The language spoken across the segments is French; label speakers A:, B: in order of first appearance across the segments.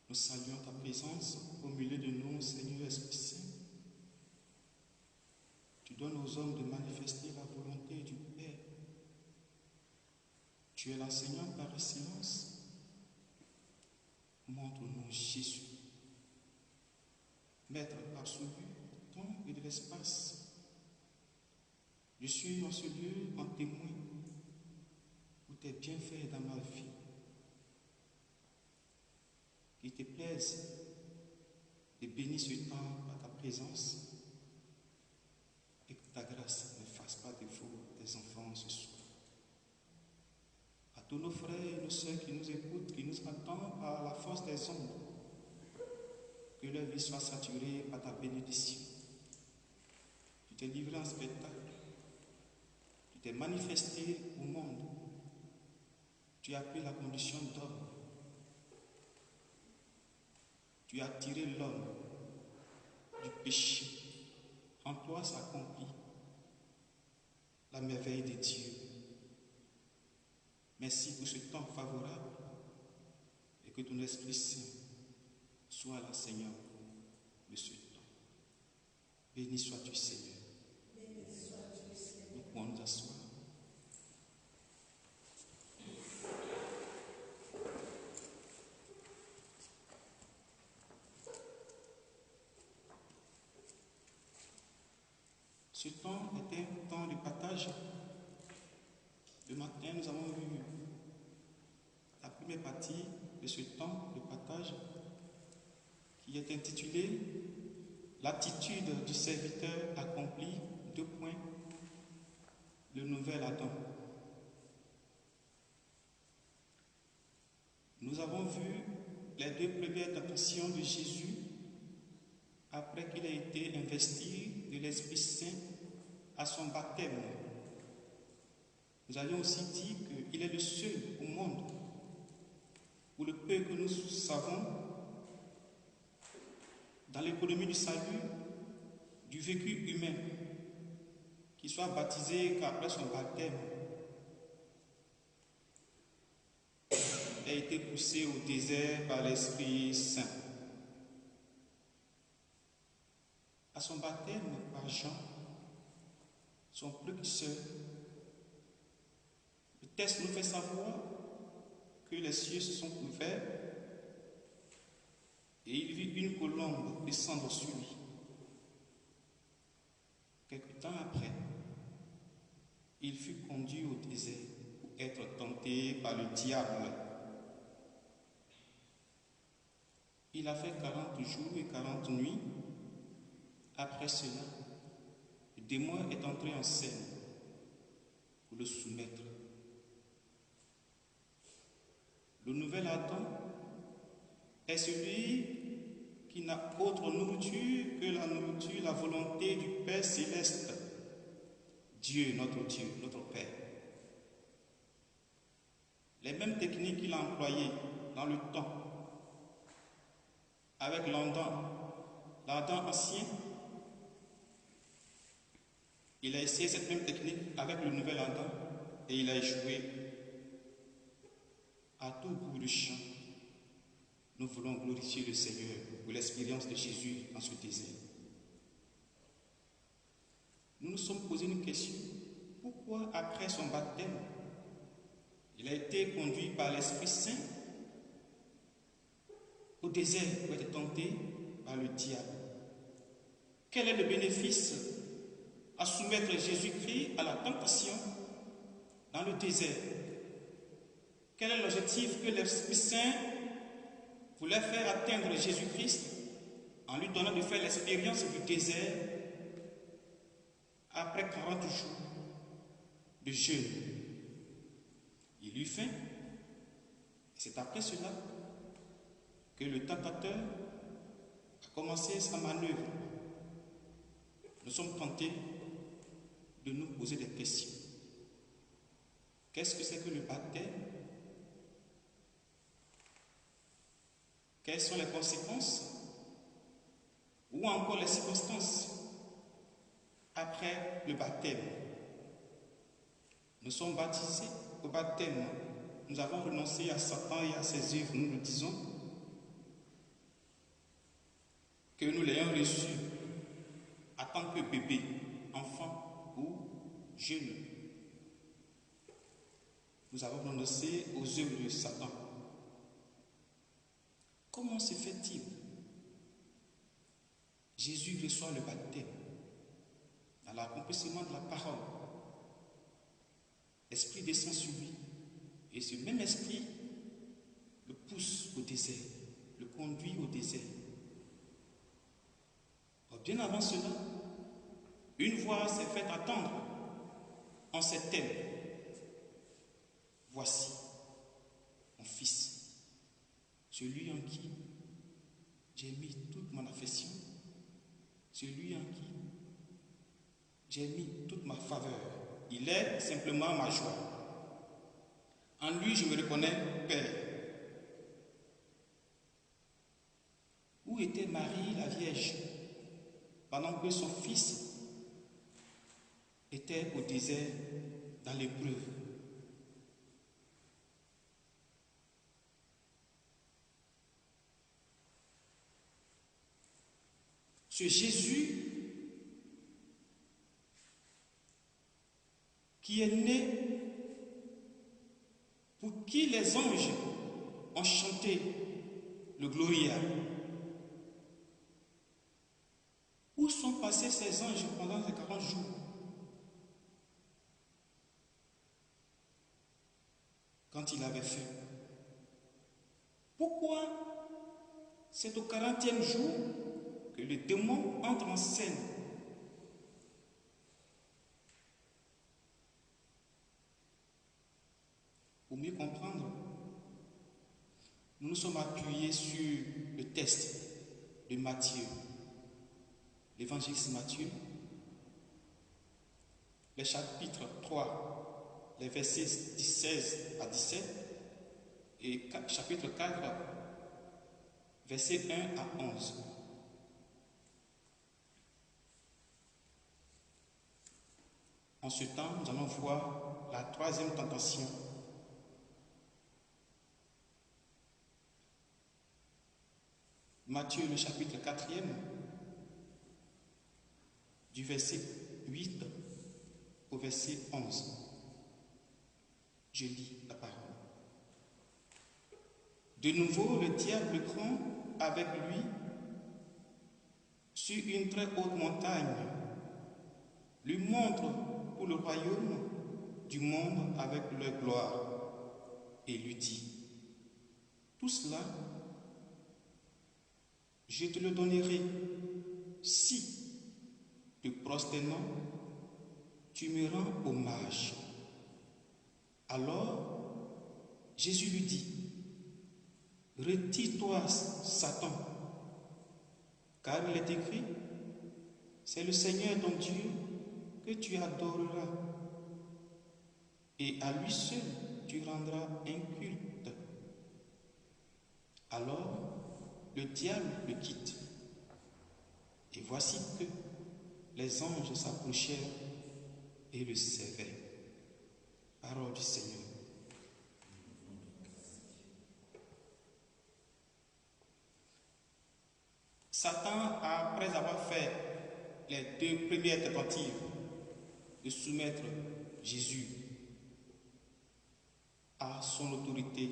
A: Nous saluons ta présence au milieu de nous, Seigneur Esprit Saint. Tu donnes aux hommes de manifester la volonté du Père. Tu es l'enseignant par excellence. Montre-nous Jésus, Maître absolu du temps et de l'espace. Je suis en ce lieu en témoin pour tes bienfaits dans ma vie. Qu'il te plaise de bénir ce temps par ta présence et que ta grâce ne fasse pas défaut à tes enfants ce soir. À tous nos frères et nos sœurs qui nous écoutent, qui nous attendent par la force des ondes, que leur vie soit saturée par ta bénédiction. Tu t'es livré en spectacle, tu t'es manifesté au monde, tu as pris la condition d'homme. Tu as tiré l'homme du péché. En toi s'accomplit la merveille de Dieu. Merci pour ce temps favorable et que ton Esprit Saint soit là, Seigneur, de ce temps. Béni sois-tu, Seigneur. Nous pouvons nous asseoir. Ce temps était un temps de partage. Le matin, nous avons vu la première partie de ce temps de partage qui est intitulée « L'attitude du serviteur accompli, 2 points, le nouvel Adam ». Nous avons vu les 2 premières tentations de Jésus après qu'il ait été investi de l'Esprit Saint à son baptême. Nous avions aussi dit qu'il est le seul au monde, pour le peu que nous savons, dans l'économie du salut, du vécu humain, qui soit baptisé qu'après son baptême, il a été poussé au désert par l'Esprit Saint. À son baptême par Jean, son précurseur, le texte nous fait savoir que les cieux se sont ouverts et il vit une colombe descendre sur lui. Quelque temps après, il fut conduit au désert pour être tenté par le diable. Il a fait 40 jours et 40 nuits. Après cela, le démon est entré en scène pour le soumettre. Le nouvel Adam est celui qui n'a autre nourriture que la nourriture, la volonté du Père céleste, Dieu, notre Père. Les mêmes techniques qu'il a employées dans le temps, avec l'Adam ancien, il a essayé cette même technique avec le nouvel Adam et il a échoué. À tout bout du champ, nous voulons glorifier le Seigneur pour l'expérience de Jésus dans ce désert. Nous nous sommes posé une question. Pourquoi après son baptême, il a été conduit par l'Esprit Saint au désert pour être tenté par le diable? Quel est le bénéfice à soumettre Jésus-Christ à la tentation dans le désert? Quel est l'objectif que l'Esprit Saint voulait faire atteindre Jésus-Christ en lui donnant de faire l'expérience du désert après 40 jours de jeûne? Il eut faim. C'est après cela que le tentateur a commencé sa manœuvre. Nous sommes tentés de nous poser des questions. Qu'est-ce que c'est que le baptême? Quelles sont les conséquences ou encore les circonstances après le baptême? Nous sommes baptisés au baptême. Nous avons renoncé à Satan et à ses œuvres, nous le disons. que nous l'ayons reçu en tant que bébé, enfant ou jeune, nous avons renoncé aux œuvres de Satan. Comment se fait-il? Jésus reçoit le baptême dans l'accomplissement de la parole. L'Esprit descend sur lui et ce même esprit le pousse au désert, le conduit au désert. Or, bien avant cela, une voix s'est faite entendre en ces thèmes. Voici mon fils, celui en qui j'ai mis toute mon affection, celui en qui j'ai mis toute ma faveur. Il est simplement ma joie. En lui, je me reconnais Père. Où était Marie la Vierge pendant que son fils était au désert dans l'épreuve? Ce Jésus qui est né, pour qui les anges ont chanté le Gloria. Où sont passés ces anges pendant ces 40 jours? Quand il avait faim. Pourquoi c'est au 40e jour que le démon entre en scène? Pour mieux comprendre, nous nous sommes appuyés sur le texte de Matthieu, l'évangéliste Matthieu, le chapitre 3, les versets 16 à 17, et chapitre 4, versets 1 à 11. En ce temps, nous allons voir la troisième tentation. Matthieu, le chapitre 4e, du verset 8 au verset 11. Je lis la parole. De nouveau, le diable prend avec lui sur une très haute montagne, lui montre pour le royaume du monde avec leur gloire, et lui dit: tout cela, je te le donnerai si, te prosternant, tu me rends hommage. Alors, Jésus lui dit: retire-toi, Satan, car il est écrit, c'est le Seigneur ton Dieu que tu adoreras, et à lui seul tu rendras un culte. Alors, le diable le quitte. Et voici que les anges s'approchèrent et le servaient. Parole du Seigneur. Satan, après avoir fait les deux premières tentatives de soumettre Jésus à son autorité,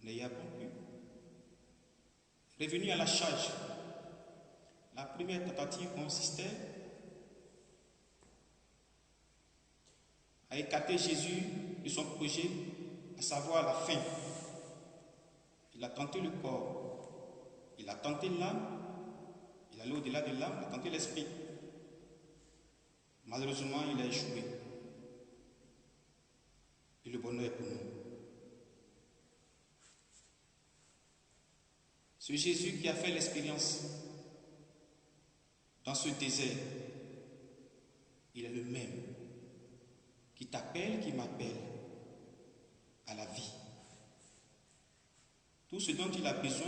A: n'ayant pas pu, revenu à la charge. La première tentative consistait à écarter Jésus de son projet, à savoir la faim. Il a tenté le corps, il a tenté l'âme, il allait au-delà de l'âme, il a tenté l'esprit. Malheureusement, il a échoué. Et le bonheur est pour nous. Ce Jésus qui a fait l'expérience dans ce désert, il est le même qui t'appelle, qui m'appelle à la vie. Tout ce dont il a besoin,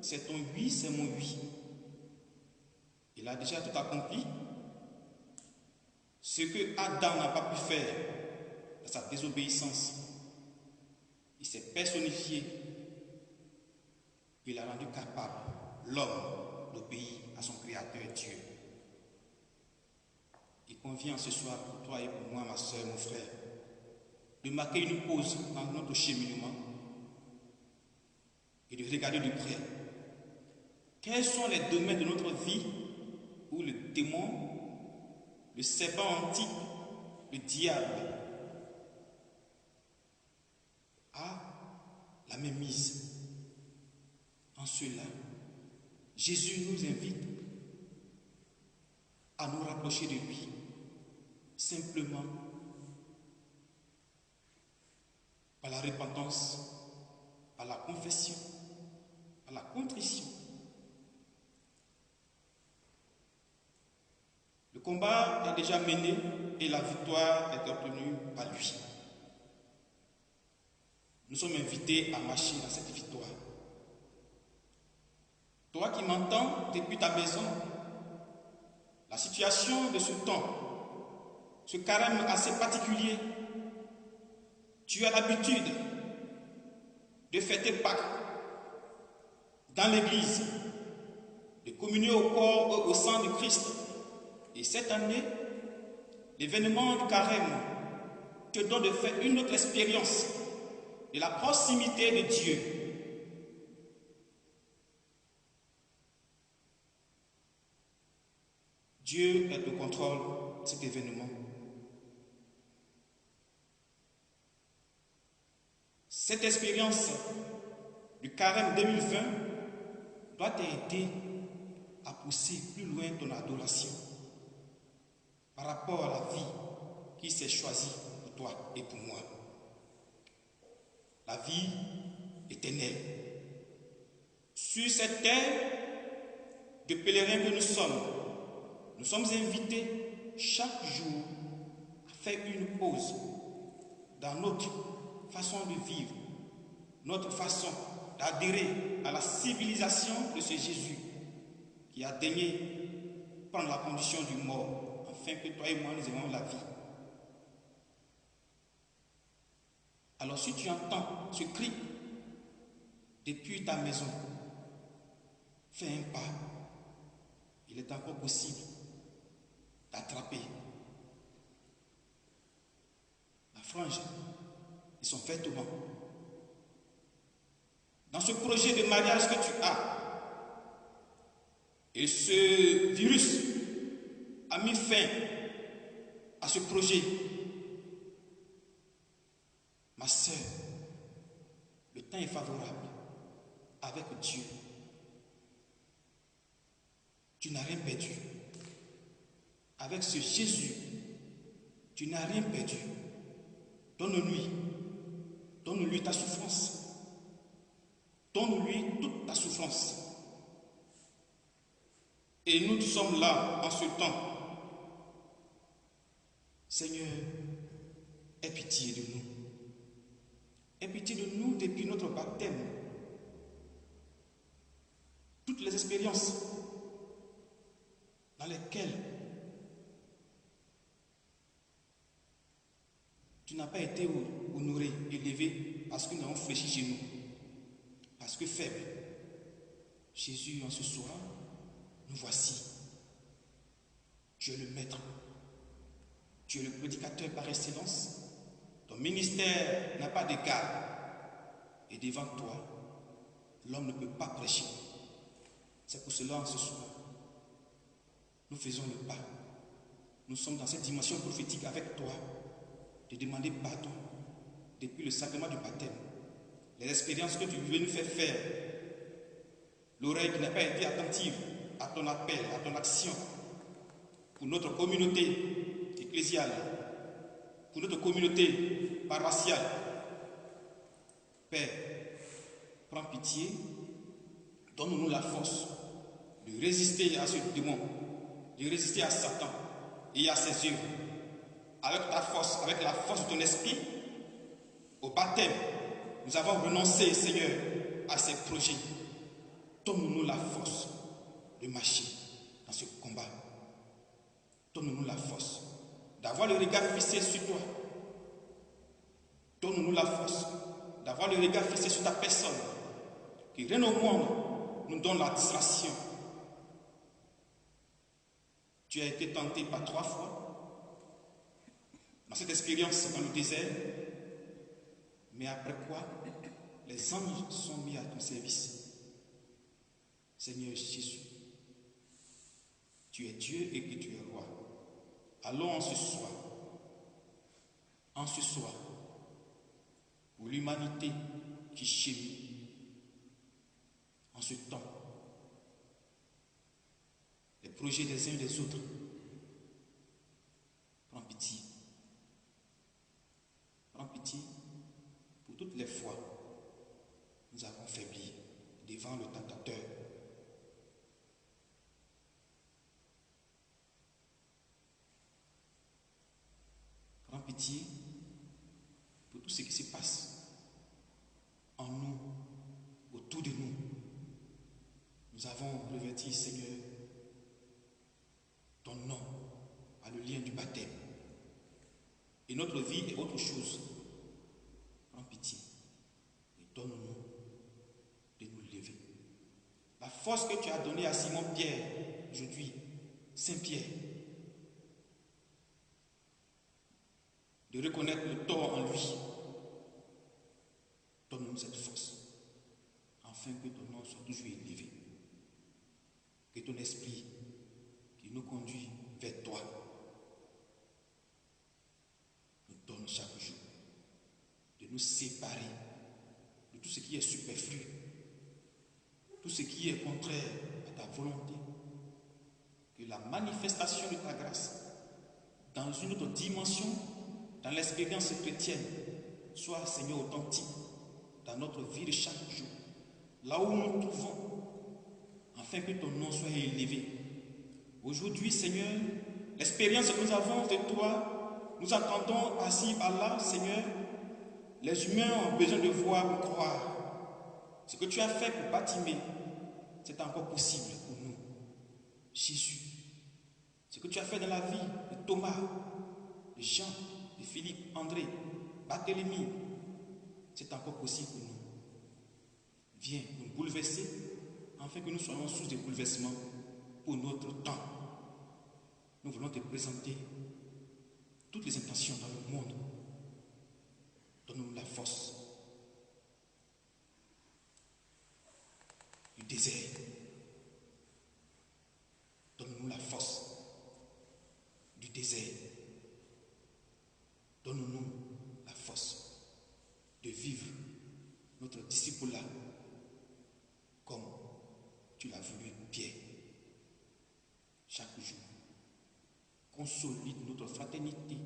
A: c'est ton oui, c'est mon oui. Il a déjà tout accompli. Ce que Adam n'a pas pu faire dans sa désobéissance, il s'est personnifié. Il l'a rendu capable l'homme d'obéir à son Créateur Dieu. Il convient ce soir pour toi et pour moi, ma soeur, mon frère, de marquer une pause dans notre cheminement et de regarder de près quels sont les domaines de notre vie où le démon, le serpent antique, le diable a la même mise. En cela, Jésus nous invite à nous rapprocher de lui, simplement par la repentance, par la confession, par la contrition. Le combat est déjà mené et la victoire est obtenue par lui. Nous sommes invités à marcher dans cette victoire. Toi qui m'entends depuis ta maison, la situation de ce temps, ce carême assez particulier, tu as l'habitude de fêter Pâques dans l'église, de communier au corps et au sang du Christ. Et cette année, l'événement du carême te donne de faire une autre expérience de la proximité de Dieu. Dieu est au contrôle de cet événement. Cette expérience du carême 2020 doit t'aider à pousser plus loin ton adoration par rapport à la vie qui s'est choisie pour toi et pour moi. La vie éternelle. Sur cette terre de pèlerins que nous sommes invités chaque jour à faire une pause dans notre façon de vivre, notre façon d'adhérer à la civilisation de ce Jésus qui a daigné prendre la condition du mort, afin que toi et moi nous ayons la vie. Alors si tu entends ce cri depuis ta maison, fais un pas. Il est encore possible d'attraper la frange et son vêtement. Dans ce projet de mariage que tu as, et ce virus a mis fin à ce projet, ma sœur, le temps est favorable avec Dieu. Tu n'as rien perdu. Avec ce Jésus, tu n'as rien perdu. Donne-lui ta souffrance. Donne-lui toute ta souffrance. Et nous sommes là en ce temps. Seigneur, aie pitié de nous. Aie pitié de nous depuis notre baptême. Toutes les expériences dans lesquelles tu n'as pas été honoré, élevé, parce que nous avons fléchi chez nous, parce que faible. Jésus, en ce soir, nous voici. Tu es le maître. Tu es le prédicateur par excellence. Ton ministère n'a pas d'égal. Et devant toi, l'homme ne peut pas prêcher. C'est pour cela, en ce soir, nous faisons le pas. Nous sommes dans cette dimension prophétique avec toi, de demander pardon depuis le sacrement du baptême. Les expériences que tu veux nous faire, l'oreille qui n'a pas été attentive à ton appel, à ton action, pour notre communauté ecclésiale, pour notre communauté paroissiale. Père, prends pitié, donne-nous la force de résister à ce démon, de résister à Satan et à ses œuvres. Avec ta force, avec la force de ton esprit, au baptême, nous avons renoncé, Seigneur, à ces projets. Donne-nous la force de marcher dans ce combat. Donne-nous la force d'avoir le regard fixé sur toi. Donne-nous la force d'avoir le regard fixé sur ta personne qui règne au monde nous donne la distraction. Tu as été tenté par 3 fois dans cette expérience dans le désert, mais après quoi, les anges sont mis à ton service. Seigneur Jésus, tu es Dieu et que tu es roi. Allons en ce soir, pour l'humanité qui gémit en ce temps, les projets des uns et des autres, prends pitié. Prends pitié pour toutes les fois nous avons faibli devant le tentateur. Prends pitié pour tout ce qui se passe en nous, autour de nous. Nous avons revêti, Seigneur, ton nom par le lien du baptême. Et notre vie est autre chose. Prends pitié et donne-nous de nous lever. La force que tu as donnée à Simon-Pierre aujourd'hui, Saint-Pierre, de reconnaître le tort en lui, donne-nous cette force, afin que ton nom soit toujours élevé. Que ton esprit qui nous conduit vers toi nous donne chaque jour de nous séparer de tout ce qui est superflu, tout ce qui est contraire à ta volonté. Que la manifestation de ta grâce dans une autre dimension, dans l'expérience chrétienne, soit, Seigneur, authentique dans notre vie de chaque jour, là où nous nous trouvons, afin que ton nom soit élevé. Aujourd'hui, Seigneur, l'expérience que nous avons de toi, nous attendons assis par là, Seigneur. Les humains ont besoin de voir pour croire. Ce que tu as fait pour Bartimée, c'est encore possible pour nous. Jésus, ce que tu as fait dans la vie de Thomas, de Jean, de Philippe, André, Barthélemy, c'est encore possible pour nous. Viens nous bouleverser, afin que nous soyons source de bouleversement pour notre temps. Nous voulons te présenter toutes les intentions dans le monde. Donne-nous la force du désert. Donne-nous la force du désert. Donne-nous la force de vivre notre disciple-là comme tu l'as voulu, Pierre. Chaque jour, consolide notre fraternité.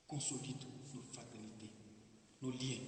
A: Consolide nos fraternités, nos liens.